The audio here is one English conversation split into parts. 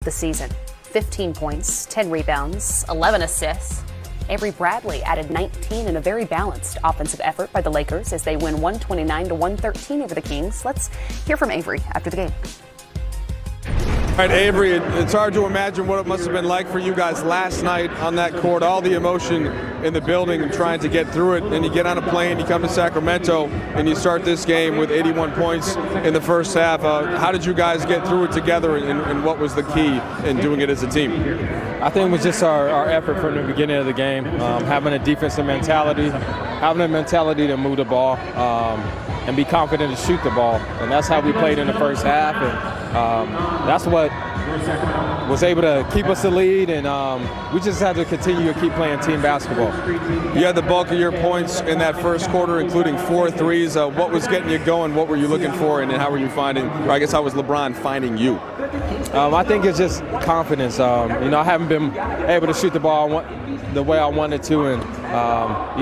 the season. 15 points, 10 rebounds, 11 assists. Avery Bradley added 19 in a very balanced offensive effort by the Lakers as they win 129-113 over the Kings. Let's hear from Avery after the game. All right, Avery, it's hard to imagine what it must have been like for you guys last night on that court, all the emotion in the building and trying to get through it. And you get on a plane, you come to Sacramento, and you start this game with 81 points in the first half. How did you guys get through it together, and what was the key in doing it as a team? I think it was just our effort from the beginning of the game, having a defensive mentality, having a mentality to move the ball, and be confident to shoot the ball. And that's how we played in the first half, and that's what was able to keep us the lead, and we just had to continue to keep playing team basketball. You had the bulk of your points in that first quarter, including 4 threes. What was getting you going? What were you looking for, and how were you finding, or I guess how was LeBron finding you? I think it's just confidence. I haven't been able to shoot the ball the way I wanted to, and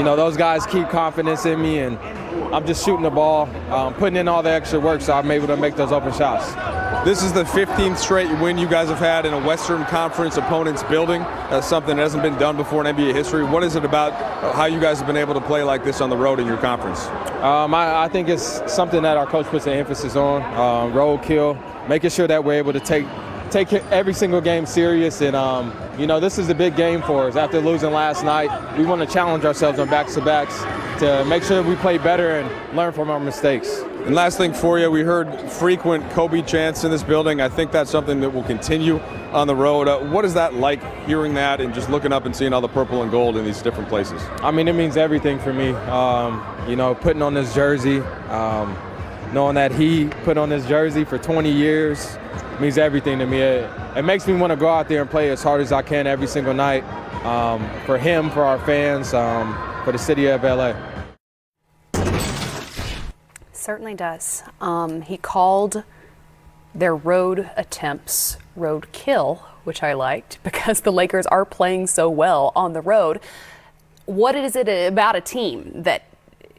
those guys keep confidence in me, and I'm just shooting the ball, putting in all the extra work, so I'm able to make those open shots. This is the 15th straight win you guys have had in a Western Conference opponent's building. That's something that hasn't been done before in NBA history. What is it about how you guys have been able to play like this on the road in your conference? I think it's something that our coach puts an emphasis on, road kill, making sure that we're able to take every single game serious. And, this is a big game for us. After losing last night, we want to challenge ourselves on backs-to-backs to make sure we play better and learn from our mistakes. And last thing for you, we heard frequent Kobe chants in this building. I think that's something that will continue on the road. What is that like, hearing that and just looking up and seeing all the purple and gold in these different places? I mean, it means everything for me. Putting on this jersey, knowing that he put on this jersey for 20 years means everything to me. It makes me want to go out there and play as hard as I can every single night, for him, for our fans, for the city of LA. Certainly does. He called their road attempts road kill, which I liked because the Lakers are playing so well on the road. What is it about a team that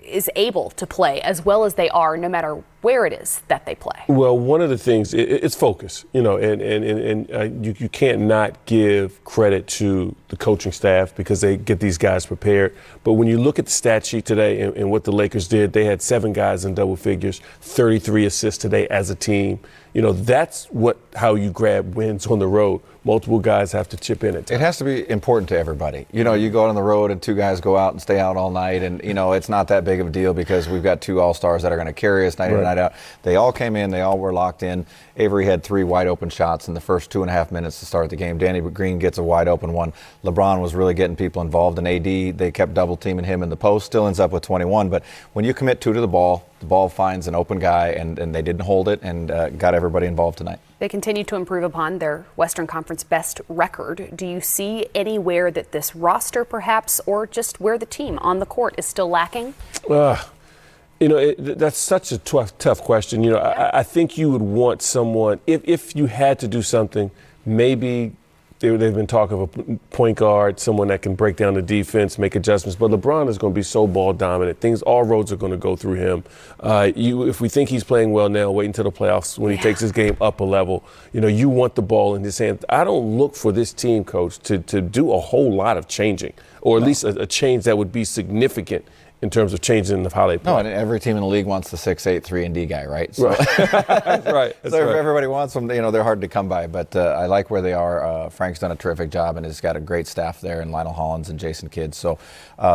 is able to play as well as they are no matter where it is that they play? Well, one of the things, it's focus, and you can't not give credit to the coaching staff because they get these guys prepared. But when you look at the stat sheet today and what the Lakers did, they had 7 guys in double figures, 33 assists today as a team. That's how you grab wins on the road. Multiple guys have to chip in it. It has to be important to everybody. You go out on the road and 2 guys go out and stay out all night, and it's not that big of a deal because we've got 2 all-stars that are going to carry us night in and night out. They all came in, they all were locked in. Avery had 3 wide open shots in the first 2.5 minutes to start the game. Danny Green gets a wide open one. LeBron was really getting people involved, and AD, they kept double teaming him in the post, still ends up with 21. But when you commit 2 to the ball finds an open guy, and they didn't hold it, and got everybody involved tonight. They continue to improve upon their Western Conference best record. Do you see anywhere that this roster perhaps, or just where the team on the court is still lacking? That's such a tough question. I think you would want someone, if you had to do something, maybe they've been talking of a point guard, someone that can break down the defense, make adjustments. But LeBron is going to be so ball dominant. All roads are going to go through him. If we think he's playing well now, wait until the playoffs when he takes his game up a level. You want the ball in his hand. I don't look for this team, Coach, to do a whole lot of changing, or at least a change that would be significant in terms of changing of how they play. No, and every team in the league wants the 6'8", 3-and-D guy, right? So, right. That's right. If everybody wants them, they're hard to come by. But I like where they are. Frank's done a terrific job and has got a great staff there, and Lionel Hollins and Jason Kidd. So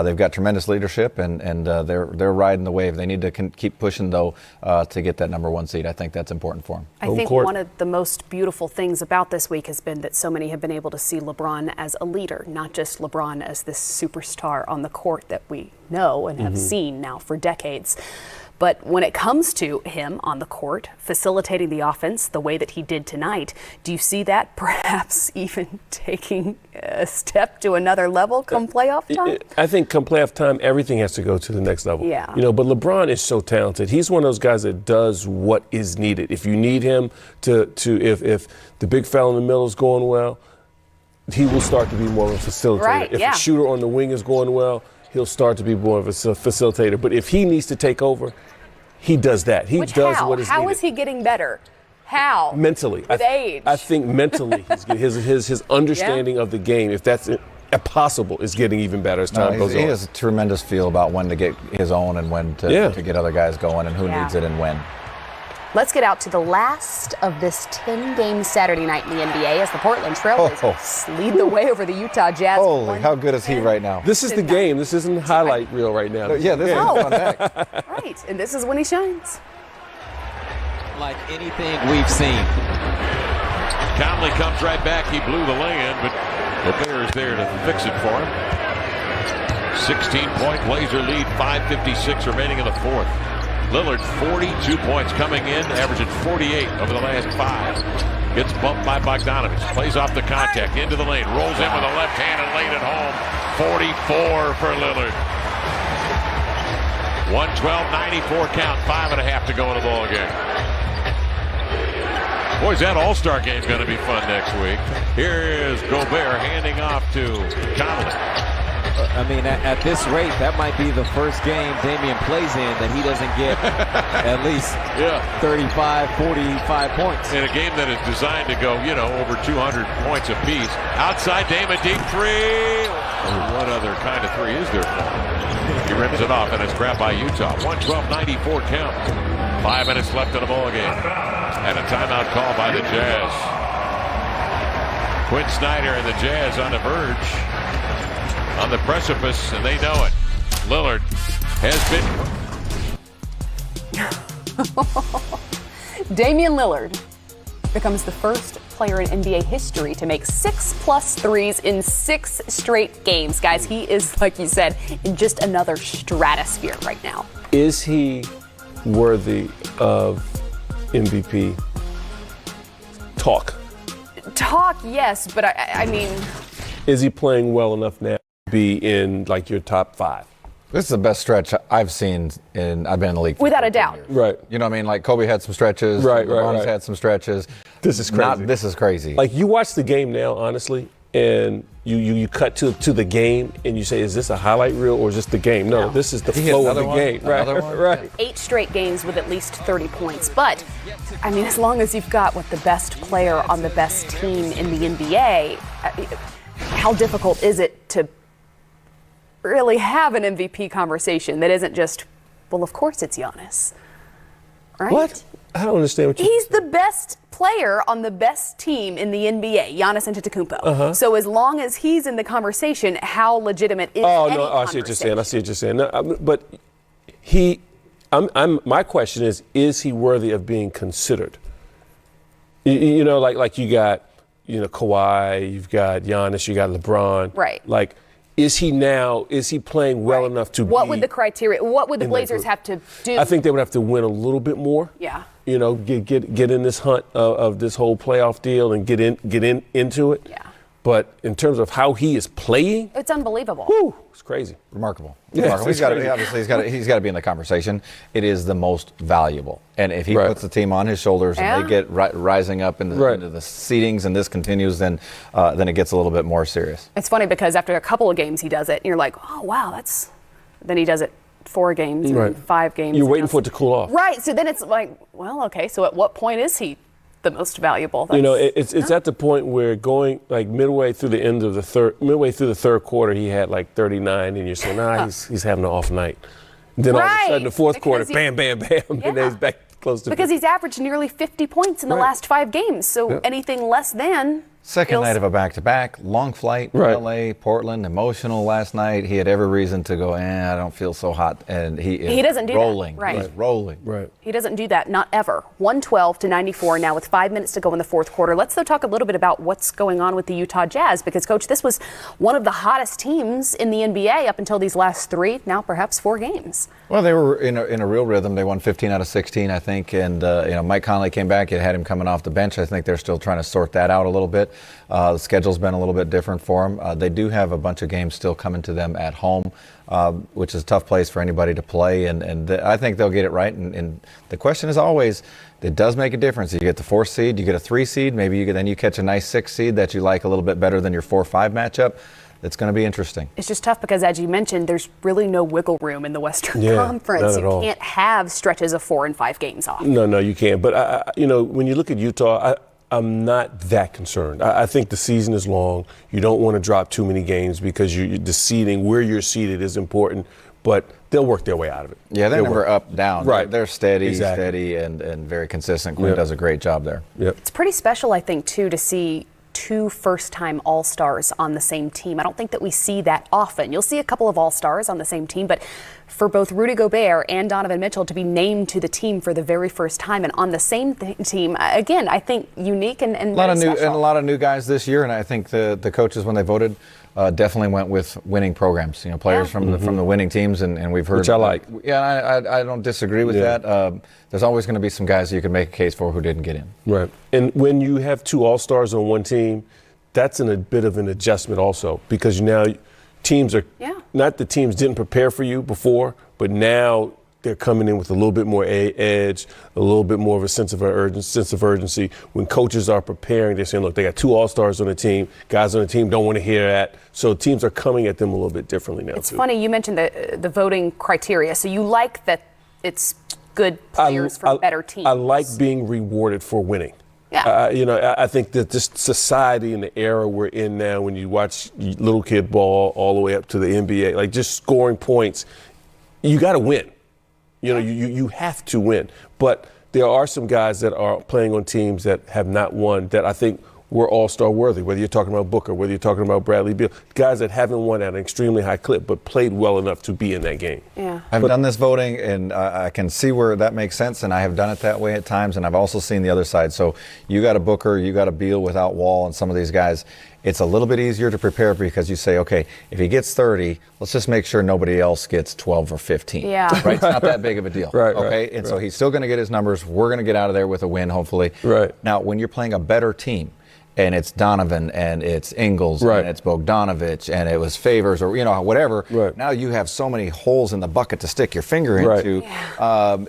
they've got tremendous leadership, and they're riding the wave. They need to keep pushing, though, to get that number 1 seed. I think that's important for them. I think one of the most beautiful things about this week has been that so many have been able to see LeBron as a leader, not just LeBron as this superstar on the court that we know and have seen now for decades. But when it comes to him on the court, facilitating the offense the way that he did tonight, do you see that perhaps even taking a step to another level come playoff time? I think come playoff time, everything has to go to the next level. Yeah. But LeBron is so talented. He's one of those guys that does what is needed. If you need him if the big fella in the middle is going well, he will start to be more of a facilitator. Right, if the shooter on the wing is going well, he'll start to be more of a facilitator. But if he needs to take over, he does that. He does what is needed. How is he getting better How? Mentally. With age. I think mentally his understanding of the game, if that's possible, is getting even better as time goes on. He has a tremendous feel about when to get his own and when to get other guys going and who needs it and when. Let's get out to the last of this 10-game Saturday night in the NBA as the Portland Trailblazers lead the way over the Utah Jazz. Holy, how good is he right now? This is the game. This isn't highlight reel right now. Yeah, this is on deck. Right, and this is when he shines. Like anything we've seen. Conley comes right back. He blew the lay-in, but Gobert is there to fix it for him. 16-point Blazer lead, 5:56 remaining in the fourth. Lillard, 42 points coming in, averaging 48 over the last 5. Gets bumped by Bogdanovich, plays off the contact, into the lane, rolls in with a left hand and laid it home. 44 for Lillard. 112-94 count, 5.5 to go in the ball game. Boy, is that All-Star game going to be fun next week. Here is Gobert handing off to Conley. I mean, at this rate, that might be the first game Damian plays in that he doesn't get at least 35, 45 points. In a game that is designed to go, over 200 points apiece. Outside Dame, a deep three. What other kind of three is there for him? He rims it off, and it's grabbed by Utah. 112-94 count. 5 minutes left in the ball game. And a timeout call by the Jazz. Quinn Snyder and the Jazz on the verge. On the precipice, and they know it. Lillard has been. Damian Lillard becomes the first player in NBA history to make 6+ threes in 6 straight games. Guys, he is, like you said, in just another stratosphere right now. Is he worthy of MVP talk? Talk, yes, but I mean. Is he playing well enough now? Be in like your top 5. This is the best stretch I've seen I've been in the league for without a doubt. Years. Right. You know what I mean? Like Kobe had some stretches. LeBron's had some stretches. This is crazy. This is crazy. Like you watch the game now, honestly, and you cut to the game and you say, is this a highlight reel or is this the game? No, this is the flow of the game. Right. 8 straight games with at least 30 points. But, I mean, as long as you've got the best player on the best team in the NBA, how difficult is it to really have an MVP conversation that isn't just, well, of course it's Giannis, right? What? I don't understand what He's the best player on the best team in the NBA, Giannis Antetokounmpo. So as long as he's in the conversation, how legitimate is any I see what you're saying. I see what you're saying. No, but my question is he worthy of being considered? You know, like you got, Kawhi, you've got Giannis, you got LeBron. Right. Like, is he playing well enough to What would the criteria, what would the Blazers have to do? I think they would have to win a little bit more. Yeah. Get in this hunt of this whole playoff deal and get into it. Yeah. But in terms of how he is playing, it's unbelievable. Whew, it's crazy. Remarkable. Yeah, He's got to be in the conversation. It is the most valuable. And if he puts the team on his shoulders and they get rising up into the seedings and this continues, then it gets a little bit more serious. It's funny because after a couple of games he does it and you're like, oh wow, then he does it 4 games and 5 games. You're waiting for it to cool off. Right. So then it's like, well, okay, so at what point is he the most valuable? It's at the point where going like midway through the third quarter, he had like 39, and you're saying, he's having an off night. And then all of a sudden, the fourth quarter, bam, bam, bam, and then he's back close to. Because he's averaged nearly 50 points in the last 5 games, so anything less than. Second night of a back-to-back, long flight, L.A., Portland, emotional last night. He had every reason to go, I don't feel so hot, and he doesn't do rolling. That. Right. He's rolling. Right. He doesn't do that, not ever. 112-94 now with 5 minutes to go in the fourth quarter. Let's though talk a little bit about what's going on with the Utah Jazz, because Coach, this was one of the hottest teams in the NBA up until these last 3, now perhaps 4 games. Well, they were in a real rhythm. They won 15 out of 16, I think, and Mike Conley came back. It had him coming off the bench. I think they're still trying to sort that out a little bit. The schedule's been a little bit different for them. They do have a bunch of games still coming to them at home, which is a tough place for anybody to play, and I think they'll get it right. And the question is always, it does make a difference. You get the 4th seed, you get a 3 seed, maybe then you catch a nice 6 seed that you like a little bit better than your 4-5 matchup. it's going to be interesting. It's just tough because, as you mentioned, there's really no wiggle room in the Western Conference. Not at all. You can't have stretches of 4 and 5 games off. No, you can't. But, when you look at Utah, I'm not that concerned. I think the season is long. You don't want to drop too many games because the seeding, where you're seated, is important. But they'll work their way out of it. Yeah, they're never up, down. Right. They're steady, Exactly. and very consistent. Quinn does a great job there. Yep. It's pretty special, I think, too, to see 2 first-time All-Stars on the same team. I don't think that we see that often. You'll see a couple of All-Stars on the same team, but for both Rudy Gobert and Donovan Mitchell to be named to the team for the very first time and on the same team, again, I think unique and a lot of new special. and a lot of new guys this year, and I think the coaches, when they voted, definitely went with winning programs. Players from the winning teams, and we've heard. Which I like. Yeah, I don't disagree with that. There's always going to be some guys that you can make a case for who didn't get in. Right. And when you have 2 All-Stars on one team, that's a bit of an adjustment also, because now teams are not the teams didn't prepare for you before, but now they're coming in with a little bit more edge, a little bit more of a sense of urgency. When coaches are preparing, they're saying, look, they got 2 All-Stars on the team. Guys on the team don't want to hear that. So teams are coming at them a little bit differently now, It's too. funny, you mentioned the voting criteria. So you like that it's good players from better teams. I like being rewarded for winning. Yeah. I think that this society and the era we're in now, when you watch little kid ball all the way up to the NBA, like just scoring points, you got to win. You have to win. But there are some guys that are playing on teams that have not won that I think were all-star worthy, whether you're talking about Booker, whether you're talking about Bradley Beal, guys that haven't won at an extremely high clip but played well enough to be in that game. Yeah. I've done this voting, and I can see where that makes sense, and I have done it that way at times, and I've also seen the other side. So you got a Booker, you got a Beal without Wall, and some of these guys, it's a little bit easier to prepare because you say, okay, if he gets 30, let's just make sure nobody else gets 12 or 15. Yeah. Right? It's not that big of a deal. Right, okay? right, And so he's still going to get his numbers. We're going to get out of there with a win, hopefully. Right. Now, when you're playing a better team, and it's Donovan, and it's Ingles, Right. and it's Bogdanovich, and it was Favors, or whatever. Right. Now you have so many holes in the bucket to stick your finger Right. into.